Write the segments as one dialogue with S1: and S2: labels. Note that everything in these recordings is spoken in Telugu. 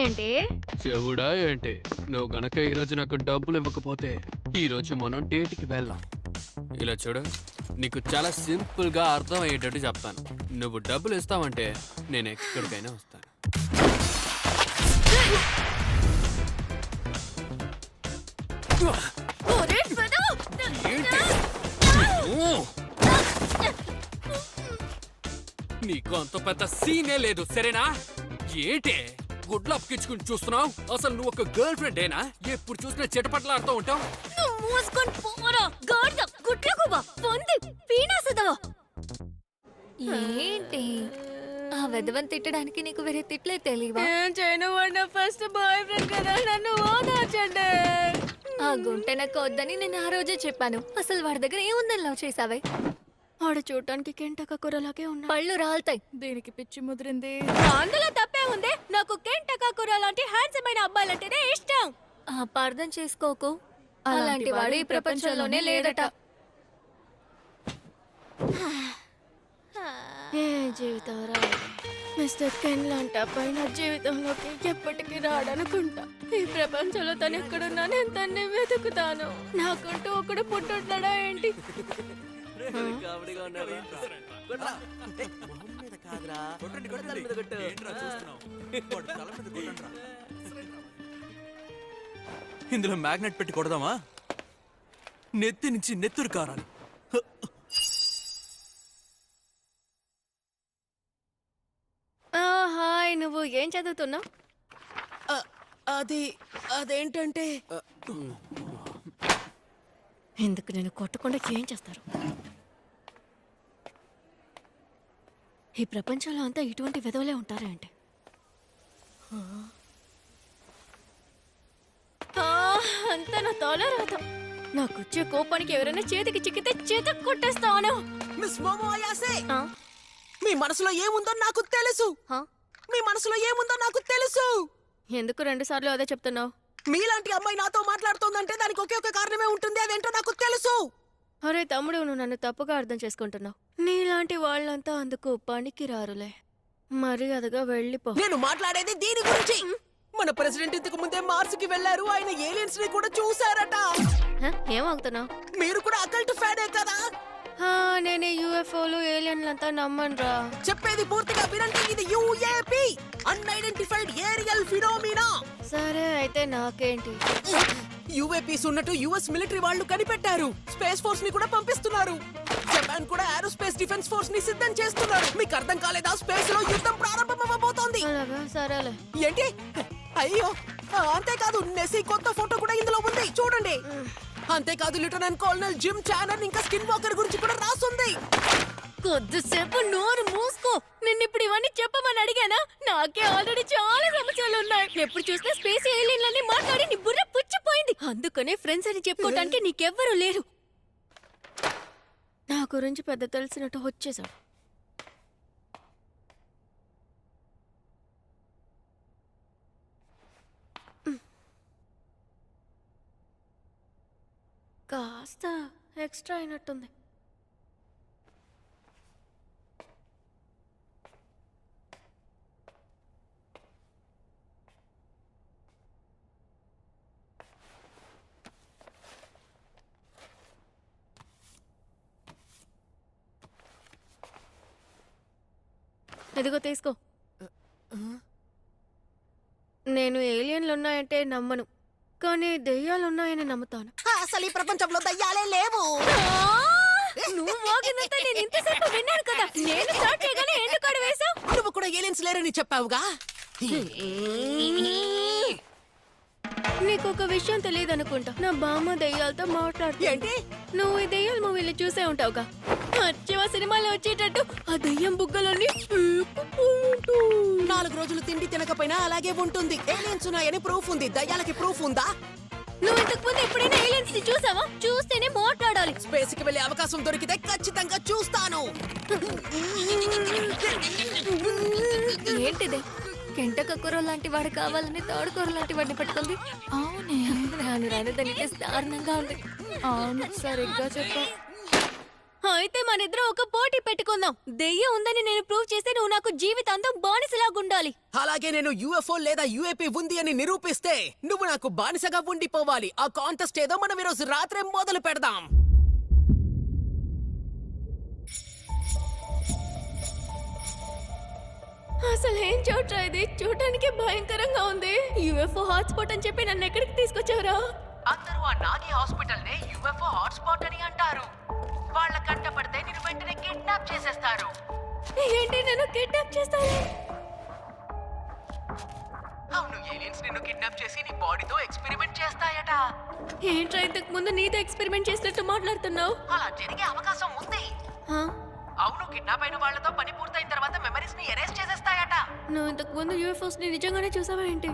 S1: ఏంటి?
S2: చెవుడా ఏంటి? నువ్వు గనక ఈరోజు నాకు డబ్బులు ఇవ్వకపోతే ఈరోజు మనం డేట్కి వెళ్ళాం. ఇలా చూడు, నీకు చాలా సింపుల్ గా అర్థం అయ్యేటట్టు చెప్తాను. నువ్వు డబ్బులు ఇస్తావంటే నేను ఎక్కడికైనా వస్తాను. ఏంటి? నీకు అంత పెద్ద సీనే లేదు, సరేనా? ఏంటి గుడ్లు అప్పకించుకుని చూస్తున్నావు? అసలు నువ్వు ఒక గర్ల్ ఫ్రెండ్ ఏనా? ఎప్పుడు చూసినా చిటపట్లాడుతూ ఉంటావు.
S1: ఏంటి ఆ వెధవని తిట్టడానికి నీకు వేరే తిట్లే తెలియవా?
S3: ఏం చేయను, వాడు నా ఫస్ట్ బాయ్ ఫ్రెండ్ కదా, నన్ను ఓదార్చండి.
S1: ఆ గుంటె నాకు వద్దని నేను ఆ రోజే చెప్పాను. అసలు వాడి దగ్గర ఏముందని లవ్ చేసావే?
S3: వాడు చూడటానికి కెంటక కూరలాగే ఉన్నా.
S1: పళ్ళు రాలుతాయి.
S3: దీనికి పిచ్చి ముదిరింది. అందులో తప్పే ఉంది. నాకు కెంటక కూర లాంటి హ్యాండ్సమ్ అయిన అబ్బాయిలంటేనే ఇష్టం.
S1: అపార్థం చేసుకోకు, అలాంటి వాడు ఈ ప్రపంచంలోనే లేడట.
S3: ఏ జీవితం రాదు. మిస్టర్ కెన్ లాంటి అబ్బాయి నా జీవితంలోకి ఎప్పటికీ రాడనుకుంటా. ఈ ప్రపంచంలో తను ఎక్కడున్నా నేను తన్ని వెతుకుతాను. నాకంటూ ఒకడు పుట్టుంటాడా ఏంటి?
S4: ఇందులో మ్యాగ్నెట్ పెట్టి కొడదామా? నెత్తి నుంచి నెత్తురు కారాలి.
S3: హాయ్, నువ్వు ఏం చదువుతున్నావు? అదేంటంటే ఎందుకు నేను కొట్టకుండా ఏం చేస్తారు? ఈ ప్రపంచంలో అంతా ఇటువంటి విధవలే ఉంటారా అంటే? అంతా నా తోలరాతం. నాకొచ్చే కోపానికి ఎవరైనా చేతికి చిక్కితే చేత కొట్టేస్తాను.
S5: మిస్ మోమో అయాసే, మీ మనసులో ఏముందో నాకు తెలుసు. మీ మనసులో ఏముందో నాకు తెలుసు.
S3: ఎందుకు 2 సార్లు అదే చెప్తున్నావు?
S5: మీలాంటి అమ్మాయి నాతో మాట్లాడుతోందంటే దానికి ఒకే ఒక కారణమే ఉంటుంది. అదేంటో నాకు తెలుసు.
S3: అరే తమ్ముడు, నువ్వు నన్ను తప్పుగా అర్థం చేసుకుంటున్నావు. నీలాంటి వాళ్ళంతా అందుకు పనికి రారులే. మర్యాదగా వెళ్ళిపో.
S5: నేను మాట్లాడేది దీని గురించి. మన ప్రెసిడెంట్ ఇంతకు ముందే మార్స్ కి వెళ్లారు. ఆయన ఏలియన్స్ ని కూడా చూసారట.
S3: ఏమవుతున్నావు?
S5: మీరు కూడా అకల్ట్ ఫ్యానే కదా?
S3: నేను యూఎఫ్ఓలు ఏలియన్లంతా నమ్మనురా.
S5: చెప్పేది పూర్తిగా వినండి. ఇది యుఏపి, అన్ఐడెంటిఫైడ్ ఏరియల్ ఫినోమినా.
S3: సరే అయితే నాకేంటి?
S5: యుఏపీస్ ఉన్నట్టు యుఎస్ మిలిటరీ వాళ్ళు కనిపెట్టారు. స్పేస్ ఫోర్స్ ని కూడా పంపిస్తున్నారు. జపాన్ కూడా ఏరోస్పేస్ డిఫెన్స్ ఫోర్స్ ని సిద్ధం చేస్తున్నారు. మీకు అర్థం కాలేదా? స్పేస్ లో యుద్ధం ప్రారంభమవబోతోంది.
S3: అలాగా, సరేలే.
S5: ఏంటి? అయ్యో, అంతేకాదు నెస్సీ కొత్త ఫోటో కూడా ఇందులో ఉంది, చూడండి. అంతేకాదు లెఫ్టినెంట్ కల్నల్ జిమ్ చానర్ ఇంకా స్కిన్ వాకర్ గురించి కూడా రాసుంది.
S3: కొద్దిసేపు నోరు మూసుకో. నిన్నిప్పుడు ఇవన్నీ చెప్పమని అడిగానా? నాకే ఆల్రెడీ చాలా సమస్యలు ఉన్నాయి. ఎప్పుడు చూసినా స్పేస్ ఏలియన్లని మాట్లాడి నీ బుర్ర పుచ్చిపోయింది. అందుకనే ఫ్రెండ్స్ అని చెప్పుకోవడానికి నీకెవ్వరూ లేరు. నా గురించి పెద్ద తెలిసినట్టు వచ్చేసాడు. కాస్త ఎక్స్ట్రా అయినట్టుంది. ఇదిగో తీసుకో. నేను ఏలియన్లు ఉన్నాయంటే నమ్మను, కానీ దెయ్యాలు ఉన్నాయని నమ్ముతాను.
S5: అసలు ఈ ప్రపంచంలో దయ్యాలే లేవు.
S3: నువ్వు మోగినంత నేను ఇంతసేపు విన్నాను కదా. నేను స్టార్ట్ చేయగానే ఎందుకు వేసావు?
S5: నువ్వు కూడా ఏలియన్స్ లేరని చెప్పావుగా.
S3: నీకు ఒక విషయం తెలియదు అనుకుంటా. నా బామ్మ దెయ్యాలతో మాట్లాడుతుంది.
S5: ఏంటి?
S3: నువ్వు ఈ దెయ్యాల మూవీలు చూసే ఉంటావుగా. అచ్చవ సినిమాలో వచ్చేటట్టు ఆ దెయ్యం బుగ్గలన్నీ
S5: 4 రోజులు తిండి తినకపోయినా అలాగే ఉంటుంది. ఏలియన్స్ ఉన్నాయని ప్రూఫ్ ఉంది. దయ్యాలకి ప్రూఫ్ ఉందా?
S3: నువ్వు ఇంతకు ముందు ఎప్పుడైనా ఏలియన్స్ ని చూసావా? చూస్తేనే మాట్లాడాలి.
S5: స్పేస్ కి వెళ్ళే అవకాశం దొరికితే ఖచ్చితంగా చూస్తాను.
S1: ఏంటిదే? కెంటక కూర లాంటి వాడు కావాలని తోడుకూర లాంటి వాడిని పట్టుకుంది. అవునే, రాను రాను దానికి దారుణంగా ఉంది.
S3: అవును, సరిగ్గా చెప్పా. అయితే మనిద్దరం ఒక పోటీ పెట్టుకుందాం. దెయ్యం ఉందని నేను ప్రూవ్ చేస్తే నువ్వు నాకు జీవితాంతం బానిసలాగుండాలి.
S5: అలాగే నేను యూఎఫ్ఓ లేదా యూఏపీ ఉంది అని నిరూపిస్తే నువ్వు నాకు బానిసగా ఉండిపోవాలి. ఆ కాంటెస్ట్ ఏదో మనం ఈరోజు రాత్రే మొదలు పెడదాం.
S3: అసలు ఏం చోట్రా ఇది? చూడటానికి భయంకరంగా ఉంది. యుఎఫ్ఓ హాట్స్పాట్ అని చెప్పి నన్ను ఎక్కడికి తీసుకొచ్చావురా?
S5: అందరూ ఆ నాగి హాస్పిటల్ నే యూఎఫ్ఓ హాట్స్పాట్ అని అంటారు. వాళ్ళ కంట పడితే నేను వెంటనే కిడ్నాప్ చేసేస్తారు.
S3: ఏంటి నన్ను కిడ్నాప్ చేస్తావా?
S5: అవును, ఏలియన్స్ నిన్ను కిడ్నాప్ చేసి నీ బాడీతో ఎక్స్పెరిమెంట్ చేస్తాయట.
S3: ఏంట్రా ఇంతకు ముందు నీతో ఎక్స్పెరిమెంట్ చేసినట్టు మాట్లాడుతున్నావు?
S5: అలా జరిగే అవకాశం ఉంది. అవును, కిడ్నాప్ అయిన వాళ్ళతో పని పూర్తయిన తర్వాత మెమరీస్ ని ఎరేస్ చేసేస్తాయట.
S3: నువ్వు ఇంతకు ముందు యూఎఫ్ఓస్ ని నిజంగానే చూసావా ఏంటి?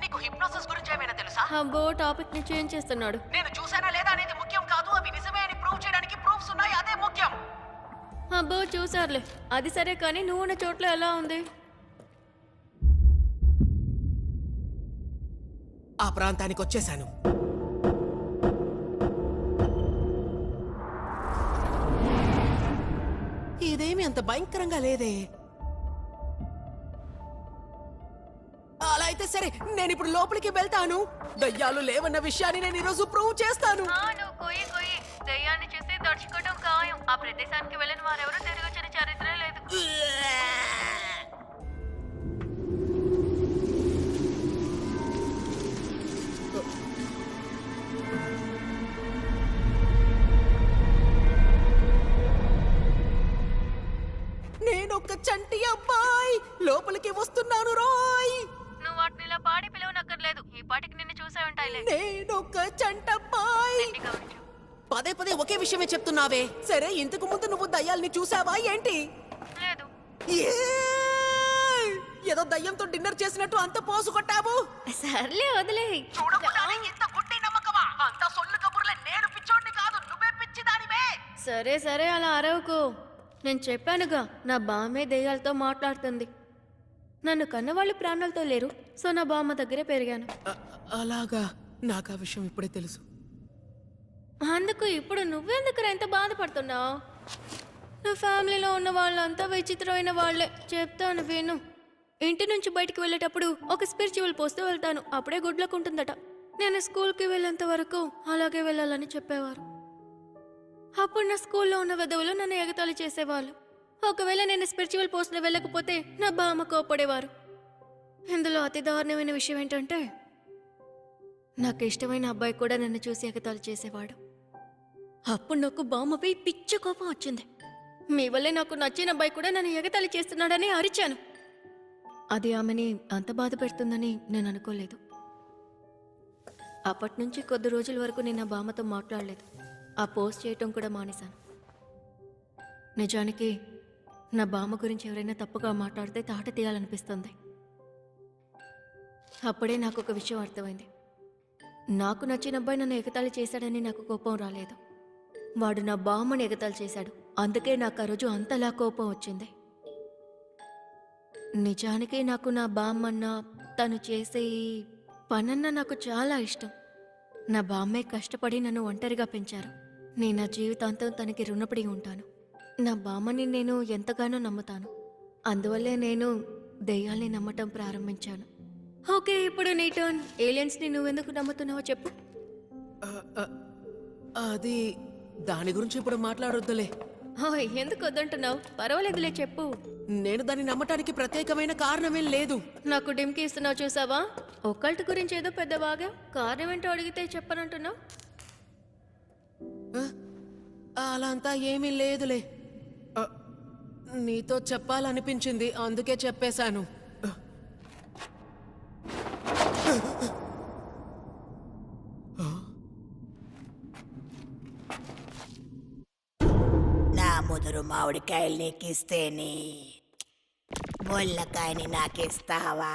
S5: నీకు హిప్నోసిస్ గురించి ఏమైనా తెలుసా?
S3: అబ్బో, టాపిక్ ని చేంజ్ చేస్తున్నాడు.
S5: నేను చూసానా లేదా అనేది ముఖ్యం కాదు, అవి నిజమే అని ప్రూవ్ చేయడానికి ప్రూఫ్స్ ఉన్నాయి, అదే ముఖ్యం.
S3: అబ్బో చూసారులే, అది సరే కానీ నువ్వు ఉన్న చోట్ల ఎలా ఉంది?
S5: ఆ ప్రాంతానికి వచ్చేసాను. ఇదేమి అంత భయంకరంగా లేదే. అలా అయితే సరే, నేను ఇప్పుడు లోపలికి వెళ్తాను. దయ్యాలు లేవన్న విషయాన్ని నేను ఈరోజు ప్రూవ్ చేస్తాను.
S3: నువ్వు కొయ్యి దయ్యాన్ని చూసి దడుచుకోవడం ఖాయం. ఆ ప్రదేశానికి వెళ్ళిన వారెవరూ తిరిగి వచ్చిన చరిత్ర లేదు.
S5: నేనొక్క చంటి అబ్బాయి లోపలికి వస్తున్నాను రోయ్.
S3: నువ్వు వాటిని ఇలా పాడి పిలవనక్కర్లేదు. ఈ పాటికి నిన్ను చూసే ఉంటాయిలే.
S5: నేనొక్క చంటబ్బాయి. పదే పదే ఒకే విషయమే చెప్తున్నావే. సరే, ఇంతకు ముందు నువ్వు దయ్యాల్ని చూసావా ఏంటి?
S3: లేదు.
S5: ఏదో దయ్యంతో డిన్నర్ చేసినట్టు అంత పోసు కొట్టావు.
S3: సర్లే వదిలే. సరే సరే అలా అరవకు. నేను చెప్పానుగా, నా బామ్మే దెయ్యాలతో మాట్లాడుతుంది. నన్ను కన్నవాళ్ళు ప్రాణాలతో లేరు, సో నా బామ్మ దగ్గరే పెరిగాను.
S5: అలాగా, నాకు ఆ విషయం ఇప్పుడే తెలుసు.
S3: అందుకు ఇప్పుడు నువ్వెందుకు ఎంత బాధపడుతున్నావు? నా ఫ్యామిలీలో ఉన్న వాళ్ళంతా విచిత్రమైన వాళ్ళే. చెప్తాను విను. ఇంటి నుంచి బయటికి వెళ్ళేటప్పుడు ఒక స్పిరిచువల్ పోస్తూ వెళ్తాను, అప్పుడే గుడ్ లక్ ఉంటుందట. నేను స్కూల్కి వెళ్ళేంత వరకు అలాగే వెళ్ళాలని చెప్పేవారు. అప్పుడు నా స్కూల్లో ఉన్న వెధవులు నన్ను ఎగతాళి చేసేవాళ్ళు. ఒకవేళ నేను స్పిరిచువల్ పోస్ట్లో వెళ్ళకపోతే నా బామ్మ కోపడేవారు. ఇందులో అతి దారుణమైన విషయం ఏంటంటే, నాకు ఇష్టమైన అబ్బాయి కూడా నన్ను చూసి ఎగతాళి చేసేవాడు. అప్పుడు నాకు బామ్మపై పిచ్చ కోపం వచ్చింది. మీ వల్లే నాకు నచ్చిన అబ్బాయి కూడా నన్ను ఎగతాళి చేస్తున్నాడని అరిచాను. అది ఆమెని అంత బాధ పెడుతుందని నేను అనుకోలేదు. అప్పటి నుంచి కొద్ది రోజుల వరకు నేను నా బామ్మతో మాట్లాడలేదు. ఆ పోస్ట్ చేయటం కూడా మానేశాను. నిజానికి నా బామ్మ గురించి ఎవరైనా తప్పుగా మాట్లాడితే తాట తీయాలనిపిస్తుంది. అప్పుడే నాకు ఒక విషయం అర్థమైంది. నాకు నచ్చిన అబ్బాయి నన్ను ఎగతాళి చేశాడని నాకు కోపం రాలేదు. వాడు నా బామ్మని ఎగతాళి చేశాడు. అందుకే నాకు ఆ రోజు అంతలా కోపం వచ్చింది. నిజానికి నాకు నా బామ్మన్న, తను చేసే ఈ పనన్న నాకు చాలా ఇష్టం. నా బామ్మే కష్టపడి నన్ను ఒంటరిగా పెంచారు. నేను నా జీవితాంతం తనకి రుణపడి ఉంటాను. నా బామ్మని నేను ఎంతగానో నమ్ముతాను. అందువల్లే నేను దెయ్యాల్ని నమ్మటం ప్రారంభించాను. ఓకే, ఇప్పుడు నీ టర్న్. ఏలియన్స్ని నువ్వెందుకు నమ్ముతున్నావో చెప్పు.
S5: అది దాని గురించి ఇప్పుడు మాట్లాడొద్దులే.
S3: ఎందుకు వద్దంటున్నావు? పర్వాలేదులే చెప్పు.
S5: నేను దాన్ని నమ్మటానికి ప్రత్యేకమైన కారణమేం లేదు.
S3: నాకు డిమ్కి ఇస్తున్నావు చూసావా? ఒక్కళ్ళ గురించి ఏదో పెద్ద బాగా కారణం ఏంటో అడిగితే చెప్పనంటున్నావు.
S5: అలా అంతా ఏమీ లేదులే. నీతో చెప్పాలనిపించింది, అందుకే చెప్పేశాను.
S6: నా ముదురు మామిడికాయలు నీకిస్తేనే ముళ్ళకాయని నాకిస్తావా?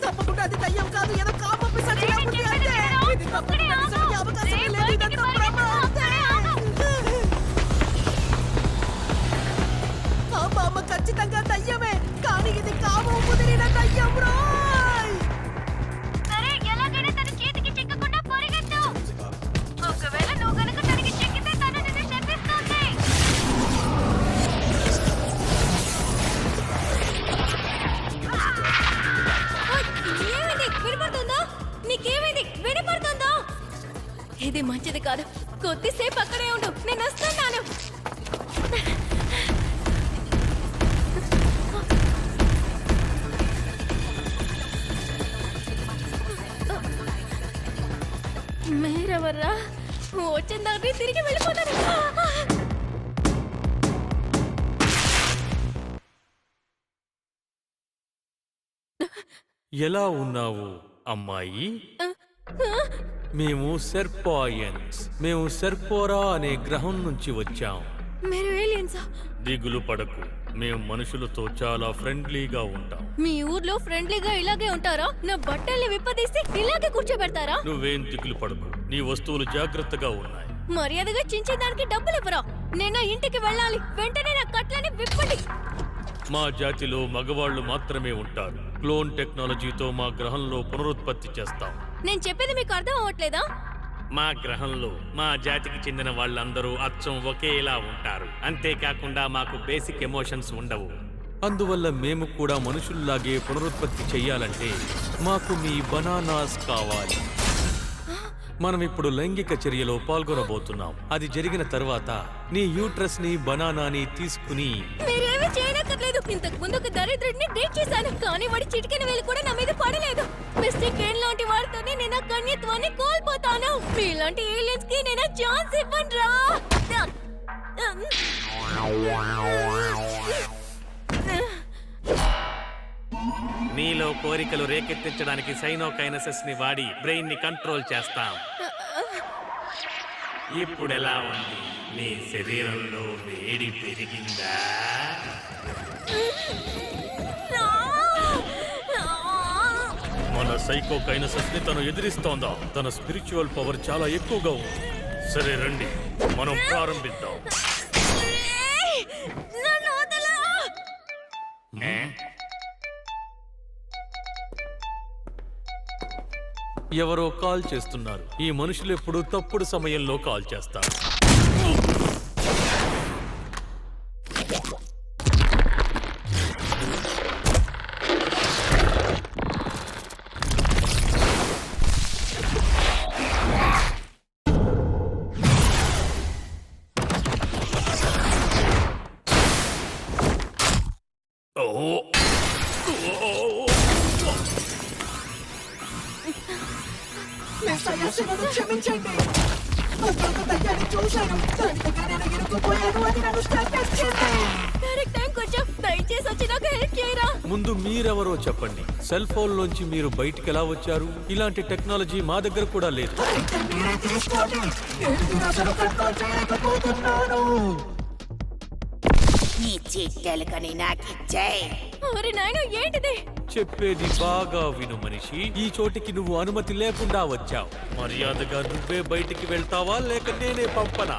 S5: తప్పకుండా అది దయ్యం కాదు, ఏదో కాపు పిశాచిలా ఉంది అంతే. ఇది తప్పకుండా నిజమయ్యే అవకాశమే లేదు, ఇదంతా భ్రమ అంతే. ఆ బామ్మ ఖచ్చితంగా దయ్యమే, కానీ ఇది కాము ముదిరిన దయ్యం రోయ్.
S3: సరే, ఎలాగైనా తన ఒకసారి తిరిగి వెళ్ళిపోతాను.
S7: ఎలా ఉన్నావు అమ్మాయి? మేము సెర్పాయన్స్. మేము సెర్పోరా అనే గ్రహం నుంచి వచ్చాం.
S3: మీరు ఏలియన్సా?
S7: దిగులు పడకు, మేము మనుషులతో చాలా ఫ్రెండ్లీగా ఉంటాం.
S3: మీ ఊర్లో ఫ్రెండ్లీగా ఇలాగే ఉంటారా? నా బట్టల్ని విప్పదీసి ఇలాగే కూర్చోబెడతారా?
S7: నువ్వేం దిగులు పడకు, నీ వస్తువులు జాగ్రత్తగా ఉన్నాయి.
S3: మర్యాదగా చించేదానికి డబ్బులు ఇవ్వరా? నేను ఇంటికి వెళ్ళాలి. వెంటనే నా కట్లని విప్పండి.
S7: మా జాతిలో మగవాళ్లు మాత్రమే ఉంటారు. క్లోన్ టెక్నాలజీతో మా గ్రహంలో పునరుత్పత్తి చేస్తాం.
S3: నేను చెప్పేది మీకు అర్థం అవ్వట్లేదా?
S7: మా గ్రహంలో మా జాతికి చెందిన వాళ్ళందరూ అచ్చం ఒకేలా ఉంటారు. అంతేకాకుండా మాకు బేసిక్ ఎమోషన్స్ ఉండవు. అందువల్ల మేము కూడా మనుషుల్లాగే పునరుత్పత్తి చెయ్యాలంటే మాకు మీ బనానాస్ కావాలి. మనం ఇప్పుడు లైంగిక చర్యలో పాల్గొనబోతున్నాం. అది జరిగిన తర్వాత నీ యూట్రస్ ని బనానాని తీసుకుని
S3: మీరేమీ చేయనక్కర్లేదు. ఇంతకు ముందు ఒక దరిద్రుడిని డేట్ చేశాను, కానీ వాడి చిటికెన వేలు కూడా నా మీద పడలేదు. మిస్టర్ కేన్ లాంటి వాడితోనే నేను ఆ కన్యత్వాన్ని కోల్పోతాను. మీలాంటి ఏలియన్స్ కి నేను ఛాన్స్ ఇవ్వనురా.
S7: నీలో కోరికలు రేకెత్తించడానికి సైనోకైనసిస్ ని వాడి బ్రెయిన్ ని కంట్రోల్ చేస్తాం. ఇప్పుడు ఎలా ఉంది? నీ శరీరంలో వేడి పెరిగిందా? మన సైకోకైనసిస్ ని తను ఎదిరిస్తోందా? తన స్పిరిచువల్ పవర్ చాలా ఎక్కువగా ఉంది. సరే రండి, మనం ప్రారంభిద్దాం. ఎవరో కాల్ చేస్తున్నారు. ఈ మనుషులు ఎప్పుడు తప్పుడు సమయంలో కాల్ చేస్తారు.
S5: నన్ను క్షమించండి. అతను దయ్యాన్ని చూశాను, దాని దగ్గర నేను ఇరుక్కుపోయాను, అది నన్ను స్టక్ చేసింది.
S3: కరెక్ట్ టైం కొంచెం దయచేసి వచ్చి నాకు హెల్ప్ చేయరా.
S7: ముందు మీరెవరో చెప్పండి. సెల్ ఫోన్ లోంచి మీరు బయటికి ఎలా వచ్చారు? ఇలాంటి టెక్నాలజీ మా దగ్గర కూడా లేదు.
S5: అయితే మీరే తీసుకోండి, నేను దీన్ని అసలు కంట్రోల్ చేయలేకపోతున్నాను.
S6: నీ చిట్టెలుకని నాకిచ్చేయ్.
S3: ఒరే నాయనా, ఏంటిది?
S7: చెప్పేది బాగా విను మనిషి. ఈ చోటికి నువ్వు అనుమతి లేకుండా వచ్చావు. మర్యాదగా నువ్వే బయటికి వెళ్తావా లేక నేనే పంపనా?